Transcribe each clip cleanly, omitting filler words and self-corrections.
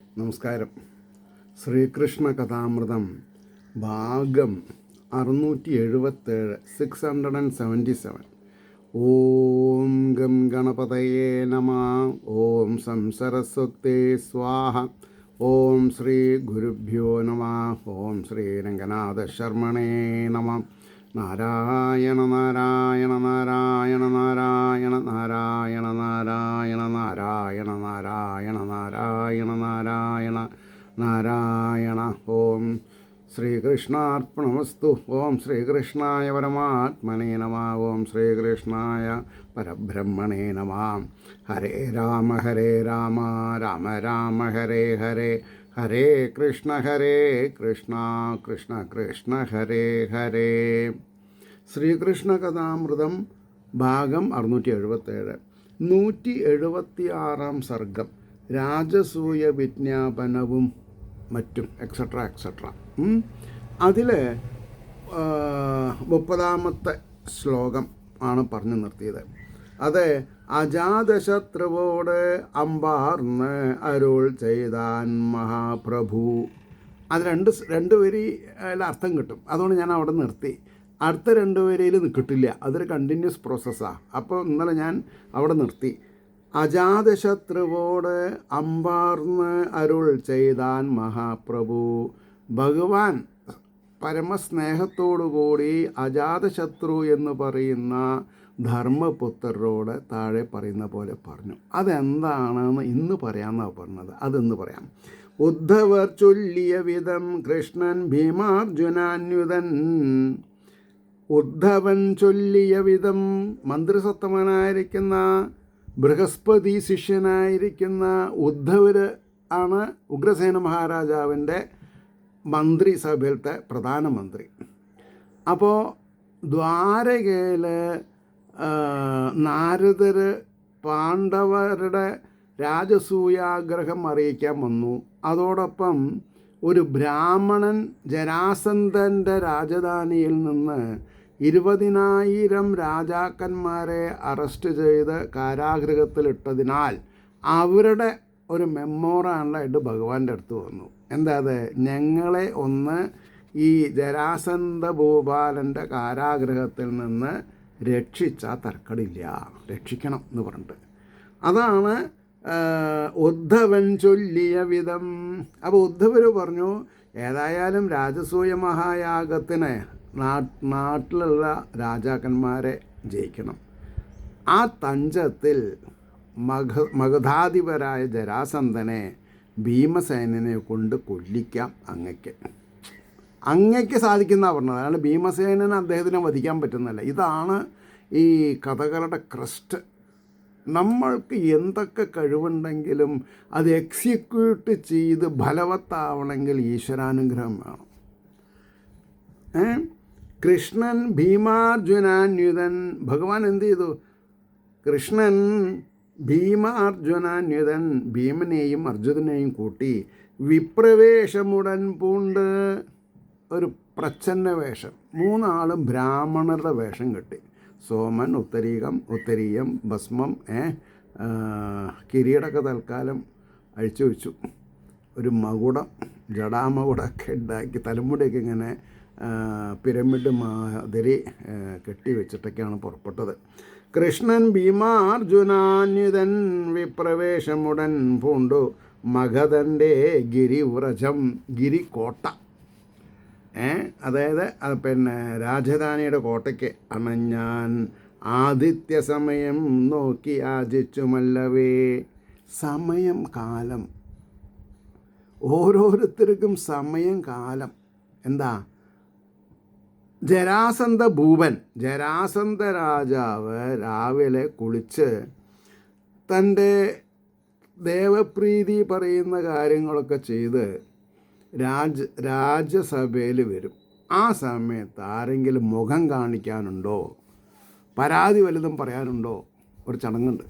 നമസ്കാരം. ശ്രീകൃഷ്ണ കഥാമൃതം ഭാഗം 677 677. ഓം ഗം ഗണപതയേ നമ. ഓം സംസരസ്വതേ സ്വാഹ. ഓം ശ്രീ ഗുരുഭ്യോ നമ. ഓം ശ്രീ രംഗനാഥ ശർമ്മണേ നമ. നാരായണ നാരായണ നാരായണ നാരായണ നാരായണ നാരായണ നാരായണ നാരായണ നാരായണ നാരായണ നാരായണ. ഓം ശ്രീകൃഷ്ണാർപ്പണമസ്തു. ഓം ശ്രീകൃഷ്ണായ പരമാത്മനേ നമ. ഓം ശ്രീകൃഷ്ണായ പരബ്രഹ്മണേ നമ. ഹരേ രാമ രാമ രാമ ഹരേ ഹരേ, ഹരേ കൃഷ്ണ കൃഷ്ണ കൃഷ്ണ ഹരേ ഹരേ. ശ്രീകൃഷ്ണ കഥാമൃതം ഭാഗം 677. 176 സർഗം. രാജസൂയ വിജ്ഞാപനവും മറ്റും എക്സെട്ര എക്സെട്ര. അതിൽ 30ാമത്തെ ശ്ലോകം ആണ് പറഞ്ഞു നിർത്തിയത്. അത് അജാതശത്രുവോട് അമ്പാർന്ന് അരുൾ ചെയ്താൻ മഹാപ്രഭു. അത് രണ്ട് വരിയിൽ അർത്ഥം കിട്ടും. അതുകൊണ്ട് ഞാൻ അവിടെ നിർത്തി. അടുത്ത 2 വരിയിൽ കിട്ടില്ല. അതൊരു കണ്ടിന്യൂസ് പ്രോസസ്സാണ്. അപ്പോൾ ഇന്നലെ ഞാൻ അവിടെ നിർത്തി. അജാതശത്രുവോട് അമ്പാർന്ന് അരുൾ ചെയ്താൻ മഹാപ്രഭു. ഭഗവാൻ പരമസ്നേഹത്തോടുകൂടി അജാതശത്രു എന്ന് പറയുന്ന ധർമ്മപുത്രരോട് താഴെ പറയുന്ന പോലെ പറഞ്ഞു. അതെന്താണെന്ന് ഇന്ന് പറയാമെന്നാണ് പറഞ്ഞത്. അതെന്ന് പറയാം. ഉദ്ധവർ ചൊല്ലിയ വിധം കൃഷ്ണൻ ഭീമാർജുനാന്യുതൻ. ഉദ്ധവൻ ചൊല്ലിയ വിധം മന്ത്രിസത്തമനായിരിക്കുന്ന ബൃഹസ്പതി ശിഷ്യനായിരിക്കുന്ന ഉദ്ധവർ ആണ് ഉഗ്രസേന മഹാരാജാവിൻ്റെ മന്ത്രിസഭയിലത്തെ പ്രധാനമന്ത്രി. അപ്പോൾ ദ്വാരകയിൽ നാരദർ പാണ്ഡവരുടെ രാജസൂയാഗ്രഹം അറിയിക്കാൻ വന്നു. അതോടൊപ്പം ഒരു ബ്രാഹ്മണൻ ജരാസന്ധൻ്റെ രാജധാനിയിൽ നിന്ന് 20,000 രാജാക്കന്മാരെ അറസ്റ്റ് ചെയ്ത് കാരാഗൃഹത്തിലിട്ടതിനാൽ അവരുടെ ഒരു മെമ്മോറാണ്ടായിട്ട് ഭഗവാന്റെ അടുത്ത് വന്നു. എന്താ അത്? ഞങ്ങളെ ഒന്ന് ഈ ജരാസന്ധ ഭൂപാലൻ്റെ കാരാഗൃഹത്തിൽ നിന്ന് രക്ഷിച്ചാൽ തർക്കടില്ല, രക്ഷിക്കണം എന്ന് പറഞ്ഞിട്ട്. അതാണ് ഉദ്ധവൻ ചൊല്ലിയ വിധം. അപ്പോൾ ഉദ്ധവർ പറഞ്ഞു, ഏതായാലും രാജസൂയ മഹായാഗത്തിന് നാട്ടിലുള്ള രാജാക്കന്മാരെ ജയിക്കണം. ആ തഞ്ചത്തിൽ മഗധാധിപരായ ജരാസന്ധനെ ഭീമസേനനെ കൊണ്ട് കൊല്ലിക്കാം. അങ്ങയ്ക്ക് സാധിക്കുന്ന പറഞ്ഞത്. അതാണ് ഭീമസേനന് അദ്ദേഹത്തിനെ വധിക്കാൻ പറ്റുന്നില്ല. ഇതാണ് ഈ കഥകളുടെ ക്രസ്റ്റ്. നമ്മൾക്ക് എന്തൊക്കെ കഴിവുണ്ടെങ്കിലും അത് എക്സിക്യൂട്ട് ചെയ്ത് ഫലവത്താവണമെങ്കിൽ ഈശ്വരാനുഗ്രഹം വേണം. കൃഷ്ണൻ ഭീമാർജുനാന്യുതൻ. ഭഗവാൻ എന്ത് ചെയ്തു? കൃഷ്ണൻ ഭീമാർജുനാന്യുതൻ, ഭീമനെയും അർജുനനെയും കൂട്ടി വിപ്രവേശമുടൻ പൂണ്ട്. ഒരു പ്രച്ഛന്ന വേഷം. 3 ആളും ബ്രാഹ്മണരുടെ വേഷം കെട്ടി. സോമൻ, ഉത്തരീയം, ഭസ്മം, കിരീടമൊക്കെ തൽക്കാലം അഴിച്ചു വെച്ചു. ഒരു മകുടം, ജടാമകുടമൊക്കെ ഉണ്ടാക്കി തലമുടിയൊക്കെ ഇങ്ങനെ പിരമിഡ് മാതിരി കെട്ടി വെച്ചിട്ടൊക്കെയാണ് പുറപ്പെട്ടത്. കൃഷ്ണൻ ഭീമാർജുനാന്യുതൻ വിപ്രവേശമുടൻ പൂണ്ടു മഗധൻ്റെ ഗിരിവ്രജം. ഗിരിക്കോട്ട, അതായത് രാജധാനിയുടെ കോട്ടയ്ക്ക് അണഞ്ഞാൻ. ആദിത്യ സമയം നോക്കി യാചിച്ചുമല്ലവേ. സമയം, കാലം, ഓരോരുത്തർക്കും സമയം, കാലം. എന്താ? ജരാസന്ധ ഭൂപൻ, ജരാസന്ധ രാജാവ് രാവിലെ കുളിച്ച് തൻ്റെ ദേവപ്രീതി പറയുന്ന കാര്യങ്ങളൊക്കെ ചെയ്ത് രാജ്യസഭയിൽ വരും. ആ സമയത്ത് ആരെങ്കിലും മുഖം കാണിക്കാനുണ്ടോ, പരാതി വലുതും പറയാനുണ്ടോ? ഒരു ചടങ്ങുണ്ട്.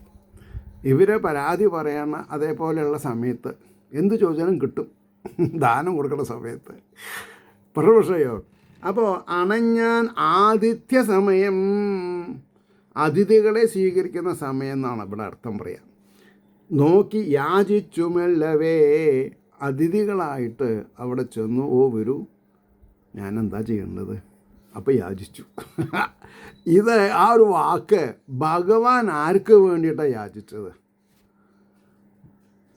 ഇവരെ പരാതി പറയണ അതേപോലെയുള്ള സമയത്ത് എന്ത് ചോദിച്ചാലും കിട്ടും. ദാനം കൊടുക്കുന്ന സമയത്ത് പ്രൊഫഷയോ. അപ്പോൾ അണഞ്ഞാൻ ആതിഥ്യ സമയം, അതിഥികളെ സ്വീകരിക്കുന്ന സമയം എന്നാണ് ഇവിടെ അർത്ഥം പറയാം. നോക്കി യാചിച്ചുമല്ലവേ. അതിഥികളായിട്ട് അവിടെ ചെന്നു. ഓ വരൂ, ഞാനെന്താ ചെയ്യേണ്ടത്? അപ്പോൾ യാചിച്ചു. ഇത് ആ ഒരു വാക്ക് ഭഗവാൻ ആർക്ക് വേണ്ടിയിട്ടാണ് യാചിച്ചത്?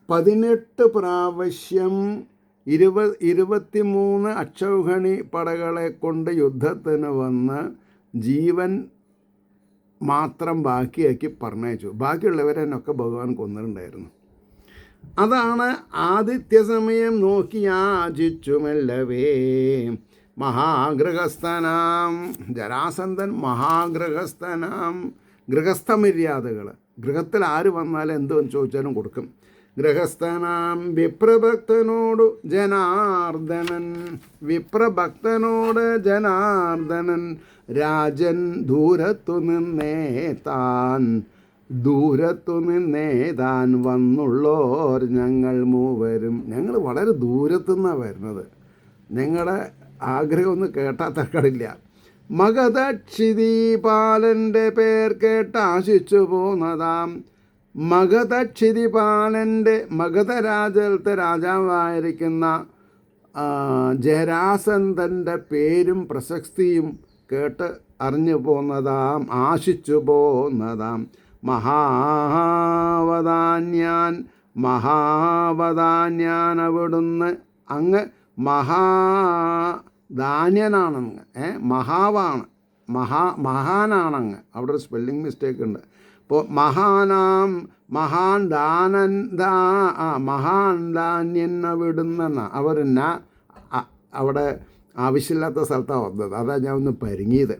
18 പ്രാവശ്യം 23 അക്ഷൗഹിണി പടകളെ കൊണ്ട് യുദ്ധത്തിന് വന്ന് ജീവൻ മാത്രം ബാക്കിയാക്കി പറഞ്ഞയച്ചു. ബാക്കിയുള്ളവരെന്നൊക്കെ ഭഗവാൻ കൊന്നിട്ടുണ്ടായിരുന്നു. അതാണ് ആദിത്യസമയം നോക്കി യാചിച്ചുമല്ലവേ മഹാഗൃഹസ്ഥനാം ജരാസന്ധൻ. മഹാഗൃഹസ്ഥനാം, ഗൃഹസ്ഥമര്യാദകൾ, ഗൃഹത്തിൽ ആര് വന്നാലും എന്തെന്ന് ചോദിച്ചാലും കൊടുക്കും. ഗൃഹസ്ഥനാം വിപ്രഭക്തനോടു ജനാർദ്ദനൻ, വിപ്രഭക്തനോട് ജനാർദ്ദനൻ രാജൻ ദൂരത്തു നിന്നേ താൻ വന്നുള്ളോർ ഞങ്ങൾ മൂവരും. ഞങ്ങൾ വളരെ ദൂരത്തുനിന്നാണ് വരുന്നത്, നിങ്ങളുടെ ആഗ്രഹമൊന്നും കേട്ടാൽ തക്കടില്ല. മഗധക്ഷിതിപാലൻ്റെ പേർ കേട്ട് ആശിച്ചു പോന്നതാം. മഗധക്ഷിതിപാലൻ്റെ, മഗധരാജ്യത്തെ രാജാവായിരിക്കുന്ന ജരാസന്ധൻ്റെ പേരും പ്രശസ്തിയും കേട്ട് അറിഞ്ഞു പോന്നതാം, ആശിച്ചു പോന്നതാം. മഹാവധാന്യാൻ അവിടുന്ന് അങ്ങ് മഹാധാന്യനാണങ്ങ്, മഹാനാണങ്ങ്. അവിടെ ഒരു സ്പെല്ലിംഗ് മിസ്റ്റേക്ക് ഉണ്ട്. അപ്പോൾ മഹാൻ ധാന്യൻ അവിടുന്ന്. അവർ അവിടെ ആവശ്യമില്ലാത്ത സ്ഥലത്താണ് വന്നത്, അതാണ് ഞാൻ ഒന്ന് പരിങ്ങിയത്.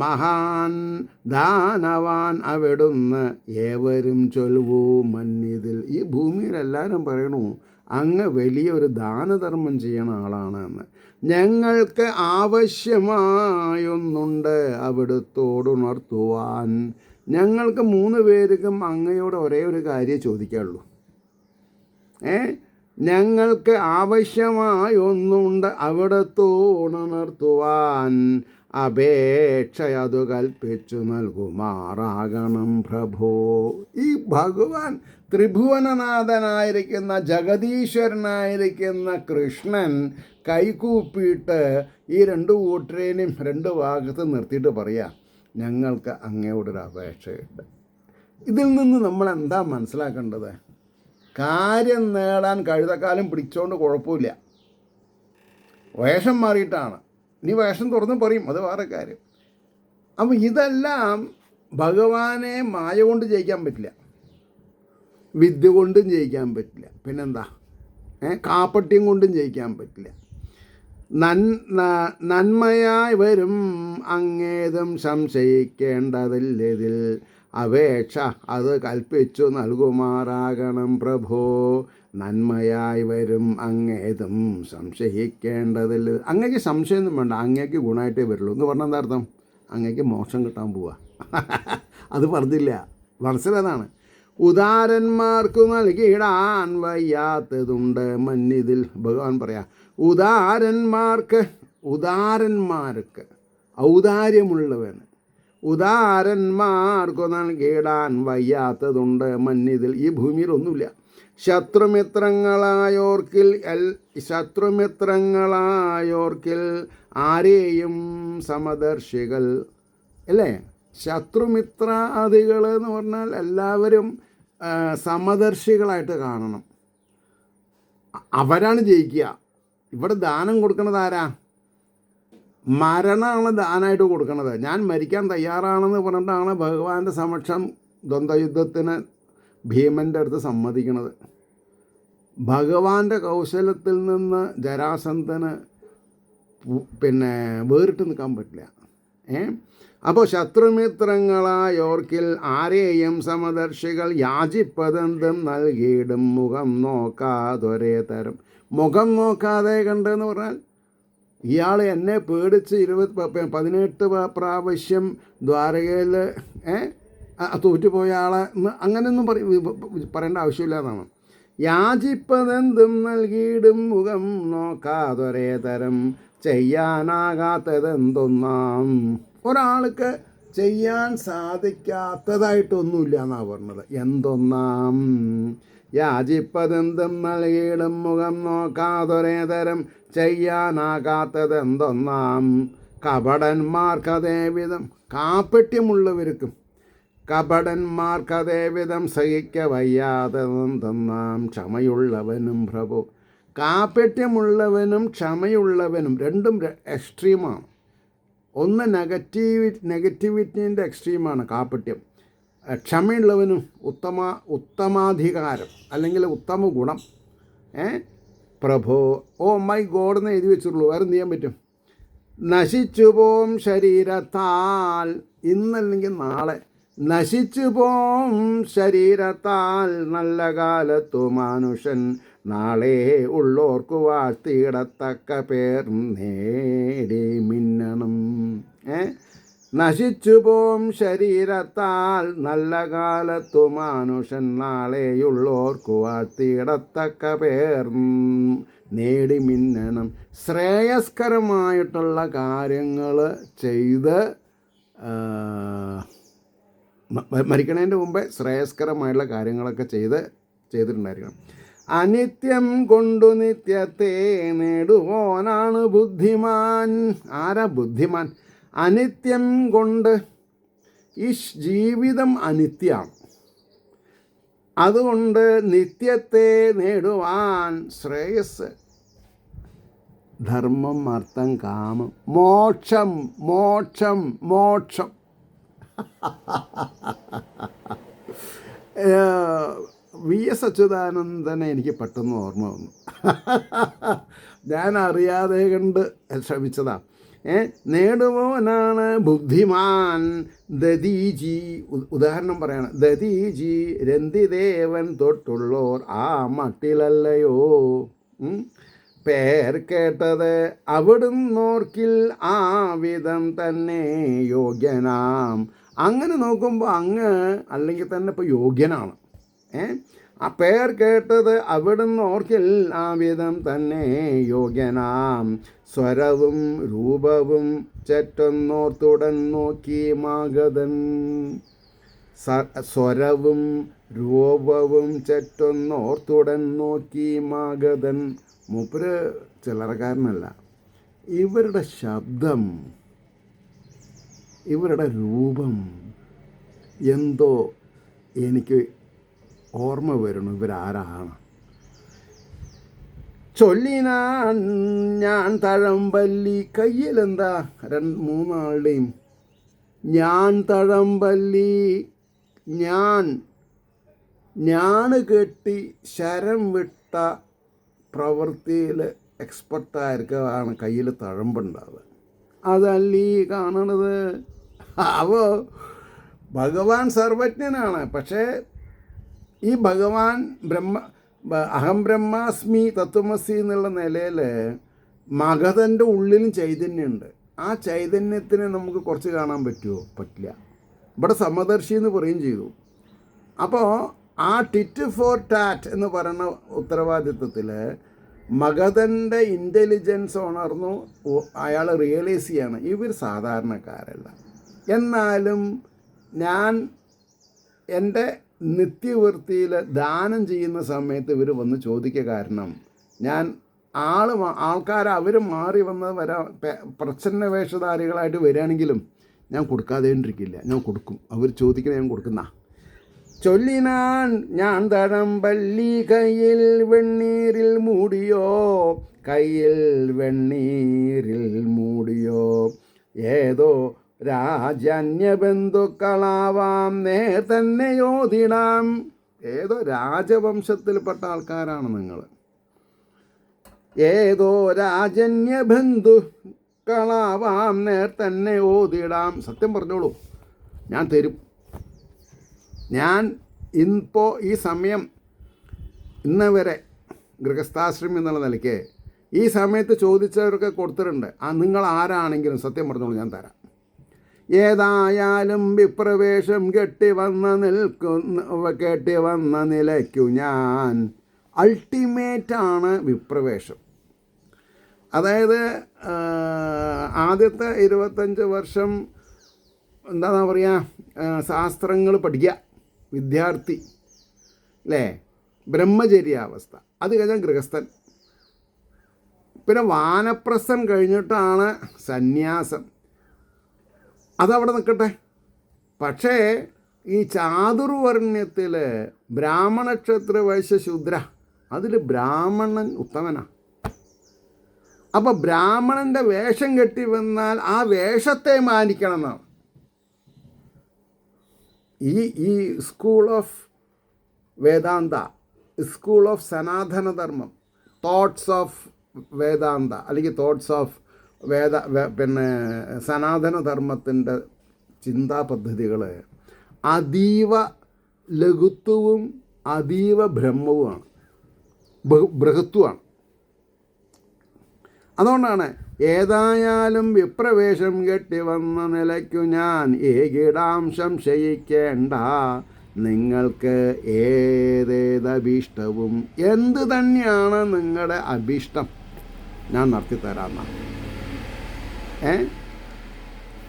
മഹാൻ ദാനവാൻ അവിടുന്ന് ഏവരും ചൊൽവൂ മന്നിതിൽ. ഈ ഭൂമിയിലെല്ലാവരും പറയണു അങ്ങ് വലിയൊരു ദാനധർമ്മം ചെയ്യണ ആളാണ് എന്ന്. ഞങ്ങൾക്ക് ആവശ്യമായൊന്നുണ്ട് അവിടുത്തോടുണർത്തുവാൻ. ഞങ്ങൾക്ക് 3 പേർക്കും അങ്ങയോട് ഒരേ ഒരു കാര്യം ചോദിക്കാനുള്ളൂ. ഞങ്ങൾക്ക് ആവശ്യമായൊന്നുണ്ട് അവിടുത്തോടുണർത്തുവാൻ. അപേക്ഷയതു കൽപ്പിച്ചു നൽകുമാറാകണം പ്രഭോ. ഈ ഭഗവാൻ ത്രിഭുവനനാഥനായിരിക്കുന്ന ജഗദീശ്വരനായിരിക്കുന്ന കൃഷ്ണൻ കൈകൂപ്പിയിട്ട് ഈ 2 കൂട്ടരേനും 2 ഭാഗത്ത് നിർത്തിയിട്ട് പറയാം, ഞങ്ങൾക്ക് അങ്ങയോടൊരു അപേക്ഷയുണ്ട്. ഇതിൽ നിന്ന് നമ്മൾ എന്താ മനസ്സിലാക്കേണ്ടത്? കാര്യം നേടാൻ കഴുതക്കാലം പിടിച്ചോണ്ട് കുഴപ്പമില്ല, വേഷം മാറിയിട്ടാണ്. ഇനി വേഷം തുറന്ന് പറയും, അത് വേറെ കാര്യം. അപ്പം ഇതെല്ലാം ഭഗവാനെ മായ കൊണ്ട് ജയിക്കാൻ പറ്റില്ല, വിദ്യ കൊണ്ടും ജയിക്കാൻ പറ്റില്ല, പിന്നെന്താ കാപ്പട്യം കൊണ്ടും ജയിക്കാൻ പറ്റില്ല. നന്മയായി വരും അങ്ങേതും സംശയിക്കേണ്ടതില്ലതിൽ. അപേക്ഷ അത് കൽപ്പിച്ചു നൽകുമാറാകണം പ്രഭോ. നന്മയായി വരും അങ്ങേതും സംശയിക്കേണ്ടതില്ല. അങ്ങേക്ക് സംശയമൊന്നും വേണ്ട, അങ്ങേക്ക് ഗുണമായിട്ടേ വരുള്ളൂ എന്ന് പറഞ്ഞാൽ എന്താ അർത്ഥം? അങ്ങേക്ക് മോക്ഷം കിട്ടാൻ പോവുക. അത് പറഞ്ഞില്ല, മനസ്സിലതാണ്. ഉദാരന്മാർക്കു നൽകിയിടാൻ വയ്യാത്തതുണ്ട് മന്നിതിൽ. ഭഗവാൻ പറയാം, ഉദാരന്മാർക്ക് ഔദാര്യമുള്ളവന് ഉദാരന്മാർക്കു നൽകിയിടാൻ വയ്യാത്തതുണ്ട് മന്നിതിൽ. ഈ ഭൂമിയിലൊന്നുമില്ല. ശത്രുമിത്രങ്ങളായോർക്കിൽ ആരെയും സമദർശികൾ അല്ലേ? ശത്രുമിത്രാദികൾ എന്ന് പറഞ്ഞാൽ എല്ലാവരും സമദർശികളായിട്ട് കാണണം, അവരാണ് ജയിക്കുക. ഇവിടെ ദാനം കൊടുക്കുന്നത് ആരാ? മരണമാണ് ദാനമായിട്ട് കൊടുക്കുന്നത്. ഞാൻ മരിക്കാൻ തയ്യാറാണെന്ന് പറഞ്ഞിട്ടാണ് ഭഗവാന്റെ സമക്ഷം ദ്വന്ദ്വയുദ്ധത്തിന് ഭീമൻ്റെ അടുത്ത് സമ്മതിക്കുന്നത്. ഭഗവാന്റെ കൗശലത്തിൽ നിന്ന് ജരാസന്ധന് വേറിട്ട് നിൽക്കാൻ പറ്റില്ല. അപ്പോൾ ശത്രുമിത്രങ്ങളായോർക്കിൽ ആരെയും സമദർശികൾ യാചിപ്പതെന്തും നൽകിയിടും മുഖം നോക്കാതൊരേ തരം. മുഖം നോക്കാതെ കണ്ടെന്ന് പറഞ്ഞാൽ ഇയാൾ എന്നെ പേടിച്ച് 18 പ്രാവശ്യം ദ്വാരകയിൽ തോറ്റുപോയ ആളെ അങ്ങനെയൊന്നും പറയേണ്ട ആവശ്യമില്ലാതാണ്. യാചിപ്പതെന്തും നൽകിയിടും മുഖം നോക്കാതൊരേ തരം ചെയ്യാനാകാത്തതെന്തൊന്നാം. ഒരാൾക്ക് ചെയ്യാൻ സാധിക്കാത്തതായിട്ടൊന്നുമില്ല എന്നാണ് പറഞ്ഞത്. എന്തൊന്നാം യാചിപ്പതെന്തും നൽകിയിടും മുഖം നോക്കാതൊരേ തരം ചെയ്യാനാകാത്തതെന്തൊന്നാം കപടന്മാർക്കതേവിധം കാപ്പട്യമുള്ളവർക്കും കപടന്മാർക്കതേവിധം സഹിക്ക വയ്യാതെന്തൊന്നാം ക്ഷമയുള്ളവനും പ്രഭു. കാപ്പട്യമുള്ളവനും ക്ഷമയുള്ളവനും രണ്ടും എക്സ്ട്രീമാണ്. ഒന്ന് നെഗറ്റിവിറ്റീൻ്റെ എക്സ്ട്രീമാണ് കാപ്പട്യം. ക്ഷമയുള്ളവനും ഉത്തമാധികാരം അല്ലെങ്കിൽ ഉത്തമ ഗുണം. പ്രഭോ ഓ മൈ ഗോഡ് എന്ന് എഴുതി വെച്ചുള്ളൂ, വേറെ എന്ത് ചെയ്യാൻ പറ്റും? നശിച്ചു പോം ശരീരത്താൽ, ഇന്നല്ലെങ്കിൽ നാളെ നശിച്ചു പോം ശരീരത്താൽ നല്ല കാലത്തു മനുഷ്യൻ നാളെ ഉള്ളോർക്കു വാഴ്ത്തിയിടത്തക്ക പേർ നേടി മിന്നണം. നശിച്ചു പോം ശരീരത്താൽ നല്ല കാലത്തു മനുഷ്യൻ നാളെയുള്ളോർക്കു വാഴ്ത്തിയിടത്തക്ക പേർ നേടി മിന്നണം. ശ്രേയസ്കരമായിട്ടുള്ള കാര്യങ്ങൾ ചെയ്ത് മരിക്കണതിൻ്റെ മുമ്പേ ശ്രേയസ്കരമായിട്ടുള്ള കാര്യങ്ങളൊക്കെ ചെയ്തിട്ടുണ്ടായിരിക്കണം. അനിത്യം കൊണ്ടു നിത്യത്തെ നേടുവോനാണ് ബുദ്ധിമാൻ. ആരാ ബുദ്ധിമാൻ? അനിത്യം കൊണ്ട്. ഈ ജീവിതം അനിത്യമാണ്, അതുകൊണ്ട് നിത്യത്തെ നേടുവാൻ ശ്രേയസ്, ധർമ്മം, അർത്ഥം, കാമം, മോക്ഷം മോക്ഷം മോക്ഷം. VS അച്യുതാനന്ദനെ എനിക്ക് പെട്ടെന്ന് ഓർമ്മ വന്നു. ഞാൻ അറിയാതെ കണ്ട് ശ്രമിച്ചതാ. നേടുവോനാണ് ബുദ്ധിമാൻ ദദീജി. ഉദാഹരണം പറയാണ്, ദദീജി രന്തിദേവൻ തൊട്ടുള്ളോർ ആ മട്ടിലല്ലയോ. പേർ കേട്ടത് അവിടുന്നോർക്കിൽ ആ വിധം തന്നെ യോഗ്യനാം. അങ്ങനെ നോക്കുമ്പോൾ അങ്ങ് അല്ലെങ്കിൽ തന്നെ ഇപ്പോൾ യോഗ്യനാണ്. ആ പേർ കേട്ടത് അവിടുന്ന് ഓർക്കിൽ ആ വിധം തന്നെ യോഗ്യനാം. സ്വരവും രൂപവും ചെറ്റൊന്നോർത്തുടൻ നോക്കി മാഗതൻ. സ്വരവും രൂപവും ചെറ്റൊന്നോർത്തുടൻ നോക്കി മാഗതൻ. മൂപ്പര് ചില്ലറക്കാരനല്ല. ഇവരുടെ ശബ്ദം, ഇവരുടെ രൂപം എന്തോ എനിക്ക് ഓർമ്മ വരുന്നു. ഇവരാരാണ്? ചൊല്ലിനാൻ ഞാൻ തഴമ്പല്ലി. കയ്യിലെന്താ? മൂന്നാളുടെയും ഞാൻ തഴമ്പല്ലി. ഞാണ് കെട്ടി ശരം വിട്ട പ്രവൃത്തിയിൽ എക്സ്പെർട്ടായിരിക്കാണ് കയ്യിൽ തഴമ്പുണ്ടാവുക. അതല്ലീ കാണണത്. അപ്പോൾ ഭഗവാൻ സർവജ്ഞനാണ്. പക്ഷേ ഈ ഭഗവാൻ അഹം ബ്രഹ്മാസ്മി തത്വമസി എന്നുള്ള നിലയിൽ മഗധൻ്റെ ഉള്ളിലും ചൈതന്യമുണ്ട്. ആ ചൈതന്യത്തിനെ നമുക്ക് കുറച്ച് കാണാൻ പറ്റുമോ? പറ്റില്ല. ഇവിടെ സമദർശി എന്ന് പറയുകയും ചെയ്തു. അപ്പോൾ ആ ടിറ്റ് ഫോർ ടാറ്റ് എന്ന് പറയുന്ന ഉത്തരവാദിത്വത്തിൽ മഗധൻ്റെ ഇൻ്റലിജൻസ് ഉണർന്നു. അയാൾ റിയലൈസ് ചെയ്യാണ് ഇവർ സാധാരണക്കാരല്ല. എന്നാലും ഞാൻ എൻ്റെ നിത്യവൃത്തിയിൽ ദാനം ചെയ്യുന്ന സമയത്ത് ഇവർ വന്ന് ചോദിക്കുക. കാരണം ഞാൻ ആൾക്കാർ അവർ മാറി വന്ന് പ്രച്ഛന്ന വേഷധാരികളായിട്ട് വരികയാണെങ്കിലും ഞാൻ കൊടുക്കാതെണ്ടിരിക്കില്ല, ഞാൻ കൊടുക്കും. അവർ ചോദിക്കണേ ഞാൻ കൊടുക്കുന്ന. ചൊല്ലിനാൻ ഞാൻ തഴമ്പല്ലി കയ്യിൽ വെണ്ണീരിൽ മൂടിയോ. കയ്യിൽ വെണ്ണീരിൽ മൂടിയോ. ഏതോ രാജന്യബന്ധുക്കളാവാം നേർ തന്നെ യോധിടാം. ഏതോ രാജവംശത്തിൽപ്പെട്ട ആൾക്കാരാണ് നിങ്ങൾ. ഏതോ രാജന്യബന്ധുക്കളാവാം നേർ തന്നെ ഓതിടാം. സത്യം പറഞ്ഞോളൂ, ഞാൻ തരും. ഞാൻ ഇപ്പോൾ ഈ സമയം ഇന്ന് വരെ ഗൃഹസ്ഥാശ്രമം എന്നുള്ള നിലയ്ക്ക് ഈ സമയത്ത് ചോദിച്ചവർക്ക് കൊടുത്തിട്ടുണ്ട്. നിങ്ങൾ ആരാണെങ്കിലും സത്യം പറഞ്ഞോളൂ, ഞാൻ തരാം. ഏതായാലും വിപ്രവേശം കെട്ടി വന്ന നിലയ്ക്കു ഞാൻ. അൾട്ടിമേറ്റാണ് വിപ്രവേശം. അതായത് ആദ്യത്തെ 25 വർഷം എന്താ പറയുക, ശാസ്ത്രങ്ങൾ പഠിക്കുക, വിദ്യാർത്ഥി അല്ലേ, ബ്രഹ്മചര്യാവസ്ഥ, അത് കഴിഞ്ഞാൽ ഗൃഹസ്ഥൻ, പിന്നെ വാനപ്രസ്ഥൻ കഴിഞ്ഞിട്ടാണ് സന്യാസം. അതവിടെ നിൽക്കട്ടെ. പക്ഷേ ഈ ചാതുർവർണ്ണ്യത്തിൽ ബ്രാഹ്മണ ക്ഷത്ര വൈശ്യ ശൂദ്ര, അതിൽ ബ്രാഹ്മണൻ ഉത്തമനാണ്. അപ്പോൾ ബ്രാഹ്മണൻ്റെ വേഷം കെട്ടി വന്നാൽ ആ വേഷത്തെ മാനിക്കണം എന്നാണ് ഈ school of Vedanta, school of സനാതനധർമ്മം, തോട്ട്സ് ഓഫ് വേദാന്ത അല്ലെങ്കിൽ തോട്ട്സ് ഓഫ് പിന്നെ സനാതനധർമ്മത്തിൻ്റെ ചിന്താ പദ്ധതികൾ അതീവ ലഘുത്വവും അതീവ ബ്രഹ്മവുമാണ്, ബൃഹത്വമാണ്. അതുകൊണ്ടാണ് ഏതായാലും വിപ്രവേശം കെട്ടി വന്ന നിലയ്ക്കു ഞാൻ ഏകിടാംശം ശയിക്കേണ്ട, നിങ്ങൾക്ക് ഏതേതഭീഷ്ടവും എന്ത് തന്നെയാണ് നിങ്ങളുടെ അഭീഷ്ടം ഞാൻ നടത്തിത്തരാമെന്നാണ്.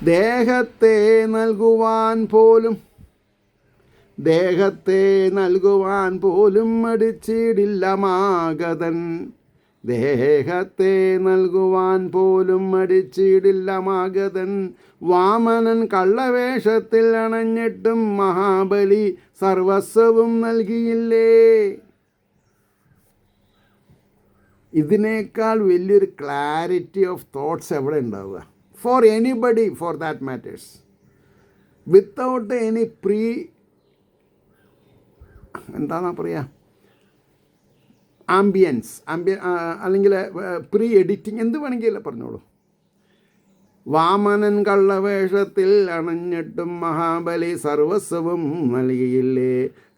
ദേഹത്തെ നൽകുവാൻ പോലും മടിച്ചിടില്ല മാഗതൻ, ദേഹത്തെ നൽകുവാൻ പോലും മടിച്ചിടില്ല മാഗതൻ, വാമനൻ കള്ളവേഷത്തിൽ അണഞ്ഞിട്ടും മഹാബലി സർവസ്വവും നൽകിയില്ലേ. ഇതിനേക്കാൾ വലിയൊരു ക്ലാരിറ്റി ഓഫ് തോട്ട്സ് എവിടെ ഉണ്ടാവുക? For anybody, for that matters, without any എന്താണെന്നാ പറയുക, ആംബിയൻസ് അല്ലെങ്കിൽ പ്രീ എഡിറ്റിംഗ്, എന്ത് വേണമെങ്കിലേ പറഞ്ഞോളൂ. വാമനൻ കള്ളവേഷത്തിൽ അണഞ്ഞിട്ടും മഹാബലി സർവസ്വവും നൽകിയില്ലേ.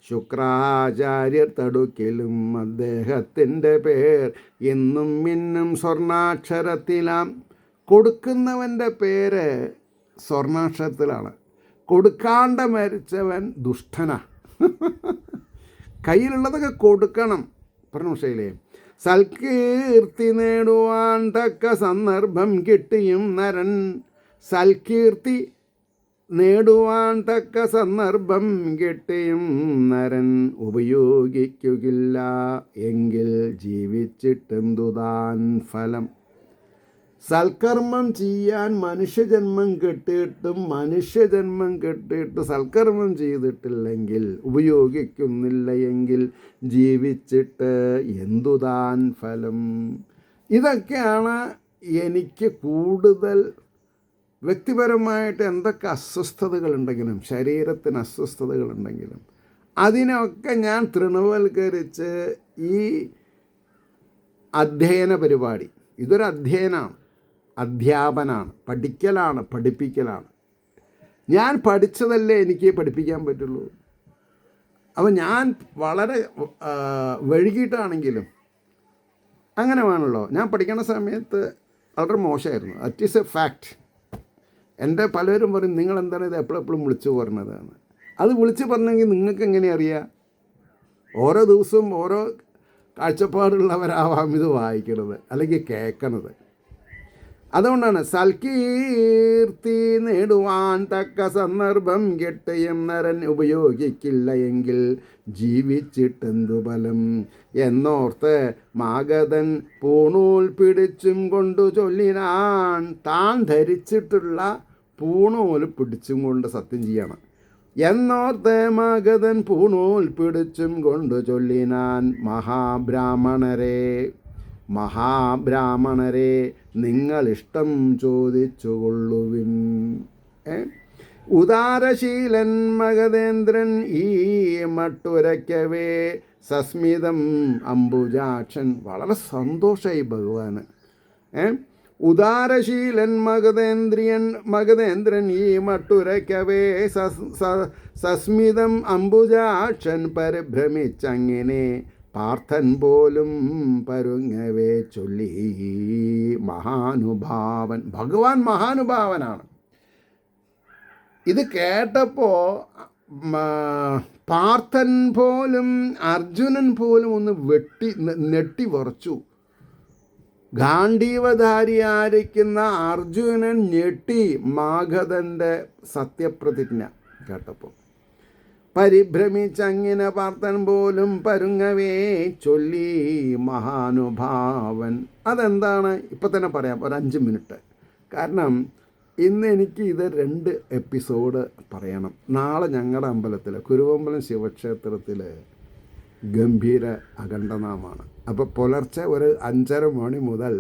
ശുക്രാചാര്യർ തടുക്കിലും അദ്ദേഹത്തിൻ്റെ പേർ എന്നും ഇന്നും സ്വർണാക്ഷരത്തിലാം. കൊടുക്കുന്നവൻ്റെ പേര് സ്വർണാക്ഷരത്തിലാണ്, കൊടുക്കാണ്ട് മരിച്ചവൻ ദുഷ്ടനാ. കയ്യിലുള്ളതൊക്കെ കൊടുക്കണം. പറഞ്ഞു ശൈലേ, സൽകീർത്തി നേടുവാൻ തക്ക സന്ദർഭം കിട്ടിയും നരൻ, സൽകീർത്തി നേടുവാൻ തക്ക സന്ദർഭം കിട്ടിയും നരൻ ഉപയോഗിക്കുകയില്ല എങ്കിൽ ജീവിച്ചിട്ടെന്തുതാൻ ഫലം. സൽക്കർമ്മം ചെയ്യാൻ മനുഷ്യജന്മം കെട്ടിയിട്ട് സൽക്കർമ്മം ചെയ്തിട്ടില്ലെങ്കിൽ, ഉപയോഗിക്കുന്നില്ല എങ്കിൽ ജീവിച്ചിട്ട് എന്തുതാൻ ഫലം. ഇതൊക്കെയാണ് എനിക്ക് കൂടുതൽ വ്യക്തിപരമായിട്ട് എന്തൊക്കെ അസ്വസ്ഥതകളുണ്ടെങ്കിലും, ശരീരത്തിന് അസ്വസ്ഥതകളുണ്ടെങ്കിലും അതിനൊക്കെ ഞാൻ തൃണവൽക്കരിച്ച് ഈ അധ്യയന പരിപാടി, ഇതൊരു അധ്യയനമാണ്, അധ്യാപനാണ്, പഠിപ്പിക്കലാണ്. ഞാൻ പഠിച്ചതല്ലേ എനിക്ക് പഠിപ്പിക്കാൻ പറ്റുള്ളൂ. അപ്പോൾ ഞാൻ വളരെ വൈകിട്ടാണെങ്കിലും അങ്ങനെ വേണമല്ലോ. ഞാൻ പഠിക്കുന്ന സമയത്ത് വളരെ മോശമായിരുന്നു. That is A fact. എൻ്റെ പലരും പറയും, നിങ്ങളെന്താണ് ഇത് എപ്പോഴെപ്പോഴും വിളിച്ചു പറഞ്ഞതാണ്. അത് വിളിച്ച് പറഞ്ഞെങ്കിൽ നിങ്ങൾക്ക് എങ്ങനെ അറിയാം? ഓരോ ദിവസവും ഓരോ കാഴ്ചപ്പാടുള്ളവരാവാം ഇത് വായിക്കണത് അല്ലെങ്കിൽ കേൾക്കണത്. അതുകൊണ്ടാണ് സൽകീർത്തി നേടുവാൻ തക്ക സന്ദർഭം കിട്ടിയും നരൻ ഉപയോഗിക്കില്ല എങ്കിൽ ജീവിച്ചിട്ടെന്തു ഫലം എന്നോർത്ത് മാഗധൻ പൂണൂൽ പിടിച്ചും കൊണ്ടു ചൊല്ലിനാൻ. താൻ ധരിച്ചിട്ടുള്ള പൂണൂൽ പിടിച്ചും കൊണ്ട് സത്യം ചെയ്യണം. എന്നോർത്ത് മഗധൻ പൂണൂൽ പിടിച്ചും കൊണ്ടു ചൊല്ലിനാൻ. മഹാബ്രാഹ്മണരെ നിങ്ങളിഷ്ടം ചോദിച്ചുകൊള്ളുവിൻ. ഉദാരശീലൻ മഗധേന്ദ്രൻ ഈ മട്ടുരയ്ക്കവേ സസ്മിതം അംബുജാക്ഷൻ. വളരെ സന്തോഷമായി ഭഗവാന്. ഉദാരശീലൻ മഗധേന്ദ്രൻ ഈ മട്ടുരയ്ക്കവേ സസ്മിതം അംബുജാക്ഷൻ പരിഭ്രമിച്ചങ്ങനെ പാർത്ഥൻ പോലും പരുങ്ങവേ ചൊല്ലി. മഹാനുഭാവൻ, ഭഗവാൻ മഹാനുഭാവനാണ്. ഇത് കേട്ടപ്പോൾ പാർത്ഥൻ പോലും അർജുനൻ പോലും ഒന്ന് നെട്ടി വിറച്ചു. ഗാണ്ഡീവധാരിയായിരിക്കുന്ന അർജുനൻ ഞെട്ടി മാഗധൻ്റെ സത്യപ്രതിജ്ഞ കേട്ടപ്പോൾ. പരിഭ്രമിച്ചങ്ങിനെ പാർത്തൻ പോലും പരുങ്ങവേ ചൊല്ലി മഹാനുഭാവൻ. അതെന്താണ് ഇപ്പം തന്നെ പറയാം, ഒരു 5 മിനിറ്റ്. കാരണം ഇന്ന് എനിക്ക് ഇത് 2 എപ്പിസോഡ് പറയണം. നാളെ ഞങ്ങളുടെ അമ്പലത്തിൽ കുരുവമ്പലം ശിവക്ഷേത്രത്തിൽ ഗംഭീര അഖണ്ഡനാമാണ്. അപ്പോൾ പുലർച്ചെ ഒരു 5:30 മണി മുതൽ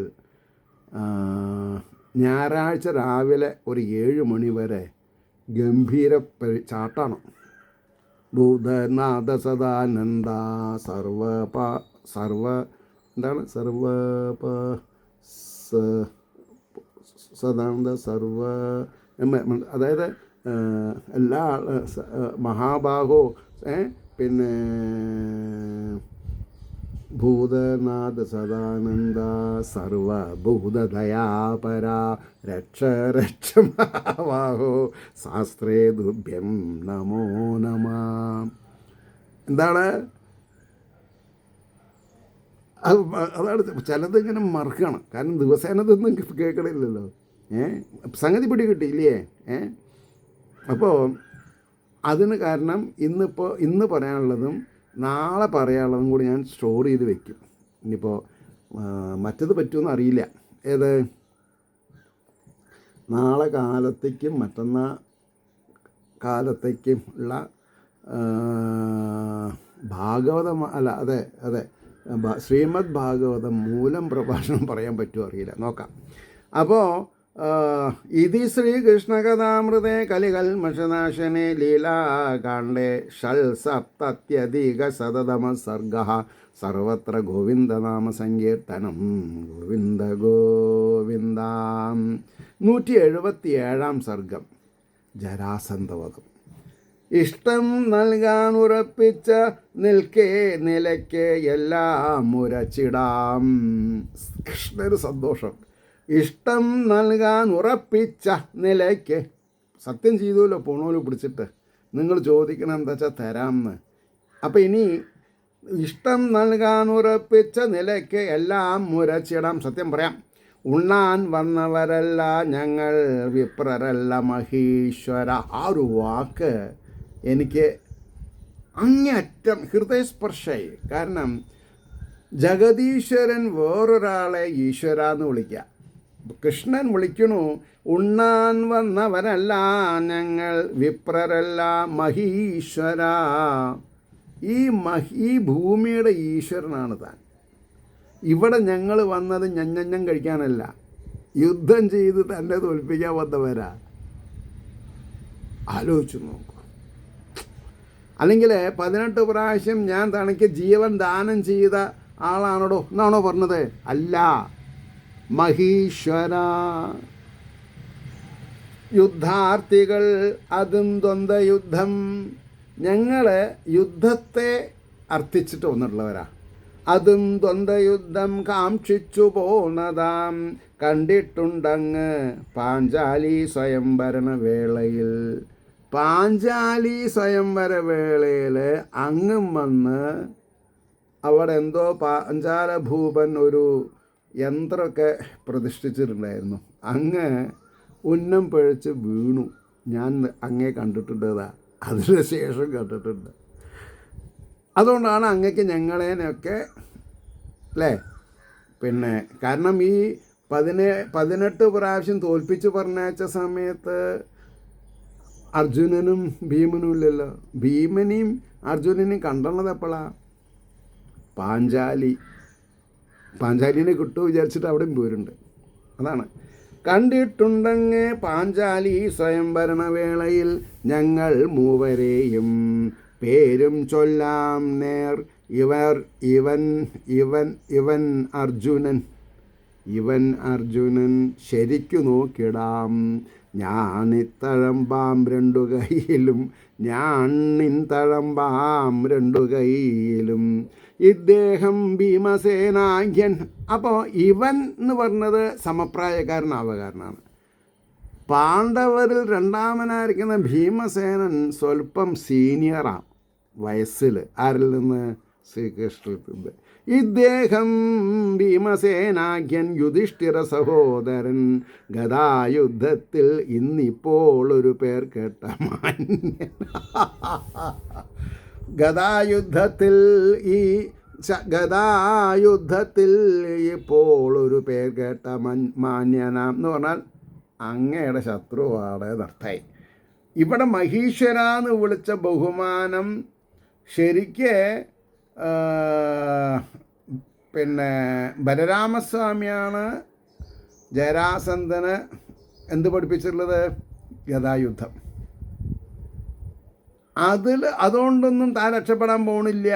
ഞായറാഴ്ച രാവിലെ ഒരു 7 മണി വരെ ഗംഭീര ചാട്ടാണ്. ഭൂതനാഥ സദാനന്ദ സദാനന്ദ അതായത് എല്ലാ മഹാബാഹോ, പിന്നെ ഭൂതനാഥ സദാനന്ദ സർവഭൂതദയാപര രക്ഷ രക്ഷമാഹോ ശാസ്ത്രേ തുഭ്യം നമോ നമ. എന്താണ് അതാണ് ചിലതിങ്ങനെ മറക്കണം. കാരണം ദിവസേന ഇതൊന്നും കേൾക്കണില്ലല്ലോ. സംഗതി പിടി കിട്ടിയില്ലേ? അപ്പോൾ അതിന് കാരണം ഇന്ന് പറയാനുള്ളതും നാളെ പറയാനുള്ളതും കൂടി ഞാൻ സ്റ്റോർ ചെയ്ത് വെക്കും. ഇനിയിപ്പോൾ മറ്റത് പറ്റുമെന്ന് അറിയില്ല. ഏത് നാളെ കാലത്തേക്കും മറ്റന്നാൾ കാലത്തേക്കും ഉള്ള ഭാഗവതം അല്ല, അതെ ശ്രീമദ് ഭാഗവതം മൂലം പ്രഭാഷണം പറയാൻ പറ്റുമോ അറിയില്ല, നോക്കാം. അപ്പോൾ ഇതി ശ്രീകൃഷ്ണകഥാമൃതേ കലികൽമഷനാശനെ ലീലാകാണ്ഡേ ഷൽസപ്തത്യധികശതതമ സർഗഃ സർവത്ര ഗോവിന്ദനാമ സങ്കീർത്തനം. ഗോവിന്ദ ഗോവിന്ദ. 177 സർഗം ജരാസന്ധവധം. ഇഷ്ടം നൽകാൻ ഉറപ്പിച്ച നിൽക്കേ നിലയ്ക്ക് എല്ലാം മുരച്ചിടാം. കൃഷ്ണന് സന്തോഷം. ഇഷ്ടം നൽകാൻ ഉറപ്പിച്ച നിലയ്ക്ക്, സത്യം ചെയ്തുല്ലോ പോണോല് പിടിച്ചിട്ട്, നിങ്ങൾ ചോദിക്കണം എന്താ വെച്ചാൽ തരാമെന്ന്. അപ്പം ഇനി ഇഷ്ടം നൽകാൻ ഉറപ്പിച്ച നിലയ്ക്ക് എല്ലാം മുരച്ചിടാം. സത്യം പറയാം. ഉണ്ണാൻ വന്നവരല്ല ഞങ്ങൾ വിപ്രരല്ല മഹീശ്വര. ആ ഒരു വാക്ക് എനിക്ക് അങ്ങേയറ്റം ഹൃദയസ്പർശമായി. കാരണം ജഗദീശ്വരൻ വേറൊരാളെ ഈശ്വര എന്ന് വിളിക്കുക. കൃഷ്ണൻ വിളിക്കണു, ഉണ്ണാൻ വന്നവരല്ല ഞങ്ങൾ വിപ്രരല്ല മഹീശ്വര. ഈ ഭൂമിയുടെ ഈശ്വരനാണ് താൻ. ഇവിടെ ഞങ്ങൾ വന്നത് ഞഞ്ഞഞ്ഞം കഴിക്കാനല്ല, യുദ്ധം ചെയ്ത് തന്നെ തോൽപ്പിക്കാൻ വന്നവരാ. ആലോചിച്ചു നോക്കൂ. അല്ലെങ്കിൽ 18 പ്രാവശ്യം ഞാൻ തനിക്ക് ജീവൻ ദാനം ചെയ്ത ആളാണോടോ എന്നാണോ പറഞ്ഞത്? അല്ല, മഹീശ്വര. യുദ്ധാർത്ഥികൾ അതും ദ്വന്ദ്വയുദ്ധം. ഞങ്ങൾ യുദ്ധത്തെ അർത്ഥിച്ചിട്ട് വന്നിട്ടുള്ളവരാ. അതും ദ്വന്ദ്വയുദ്ധം കാക്ഷിച്ചു പോന്നതാം കണ്ടിട്ടുണ്ടങ്ങ് പാഞ്ചാലി സ്വയംവരണ വേളയിൽ. പാഞ്ചാലി സ്വയംവര വേളയിൽ അങ്ങും വന്ന് അവിടെ എന്തോ പാഞ്ചാല ഭൂപൻ ഒരു യന്ത്രമൊക്കെ പ്രതിഷ്ഠിച്ചിട്ടുണ്ടായിരുന്നു. അങ്ങ് ഉന്നം പഴിച്ച് വീണു. ഞാൻ അങ്ങേ കണ്ടിട്ടുണ്ടതാ, അതിന് ശേഷം കണ്ടിട്ടുണ്ട്. അതുകൊണ്ടാണ് അങ്ങക്ക് ഞങ്ങളേനൊക്കെ അല്ലേ, പിന്നെ കാരണം ഈ 18 പ്രാവശ്യം തോൽപ്പിച്ച് പറഞ്ഞയച്ച സമയത്ത് അർജുനനും ഭീമനും ഇല്ലല്ലോ. ഭീമനെയും അർജുനനെയും കണ്ടുള്ളത് എപ്പോഴാണ്? പാഞ്ചാലിനെ കിട്ടുമോ വിചാരിച്ചിട്ട് അവിടെയും പോരുണ്ട്. അതാണ് കണ്ടിട്ടുണ്ടങ്ങ് പാഞ്ചാലി സ്വയംവരണവേളയിൽ ഞങ്ങൾ മൂവരെയും പേരും ചൊല്ലാം നേർ. ഇവൻ അർജുനൻ ശരിക്കു നോക്കിടാം. ഞാനിത്തഴമ്പാം 2 കൈയിലും ഞാൻ നിൻ തഴമ്പാം 2 കൈയിലും ഇദ്ദേഹം ഭീമസേനാഖ്യൻ. അപ്പോൾ ഇവൻ എന്ന് പറഞ്ഞത് സമപ്രായക്കാരനാവകാരനാണ്. പാണ്ഡവരിൽ രണ്ടാമനായിരിക്കുന്ന ഭീമസേനൻ സ്വല്പം സീനിയറാണ് വയസ്സിൽ. ആരിൽ നിന്ന്? ശ്രീകൃഷ്ണ ഇദ്ദേഹം ഭീമസേനാഖ്യൻ യുധിഷ്ഠിര സഹോദരൻ ഗദായുദ്ധത്തിൽ ഇന്നിപ്പോൾ ഒരു പേർ കേട്ട മാന്യൻ. ഗദായുദ്ധത്തിൽ ഗദായുദ്ധത്തിൽ ഇപ്പോൾ ഒരു പേർ കേട്ട മാന്യനാം എന്ന് പറഞ്ഞാൽ അങ്ങയുടെ ശത്രുവാണ് നർത്തായി. ഇവിടെ മഹീശ്വര എന്ന് വിളിച്ച ബഹുമാനം ശരിക്ക് പിന്നെ ബലരാമസ്വാമിയാണ് ജരാസന്ധന് എന്ത് പഠിപ്പിച്ചിട്ടുള്ളത്? ഗദായുദ്ധം. അതുകൊണ്ടൊന്നും താൻ രക്ഷപ്പെടാൻ പോണില്ല,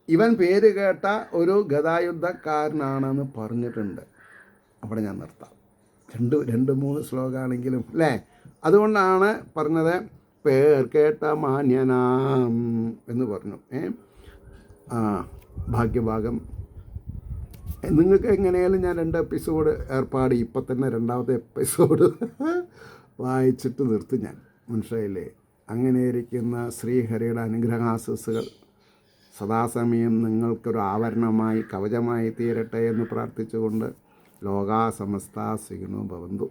ഇവൻ പേര് കേട്ട ഒരു ഗദായുദ്ധക്കാരനാണെന്ന് പറഞ്ഞിട്ടുണ്ട്. അവിടെ ഞാൻ നിർത്താം. രണ്ട് മൂന്ന് ശ്ലോകമാണെങ്കിലും അല്ലേ. അതുകൊണ്ടാണ് പറഞ്ഞത് പേർ കേട്ട മാന്യനാം എന്ന് പറഞ്ഞു. ഭാഗ്യഭാഗം. നിങ്ങൾക്ക് എങ്ങനെയാലും ഞാൻ 2 എപ്പിസോഡ് ഏർപ്പാട് ഇപ്പം തന്നെ 2ാമത്തെ എപ്പിസോഡ് വായിച്ചിട്ട് നിർത്തും ഞാൻ. മനസ്സിലായില്ലേ? അങ്ങനെ ഇരിക്കുന്ന ശ്രീഹരിയുടെ അനുഗ്രഹാശസ്സുകൾ സദാസമയം നിങ്ങൾക്കൊരു ആവരണമായി കവചമായി തീരട്ടെ എന്ന് പ്രാർത്ഥിച്ചുകൊണ്ട് ലോകാ സമസ്ത സുഖിനോ ഭവന്തു.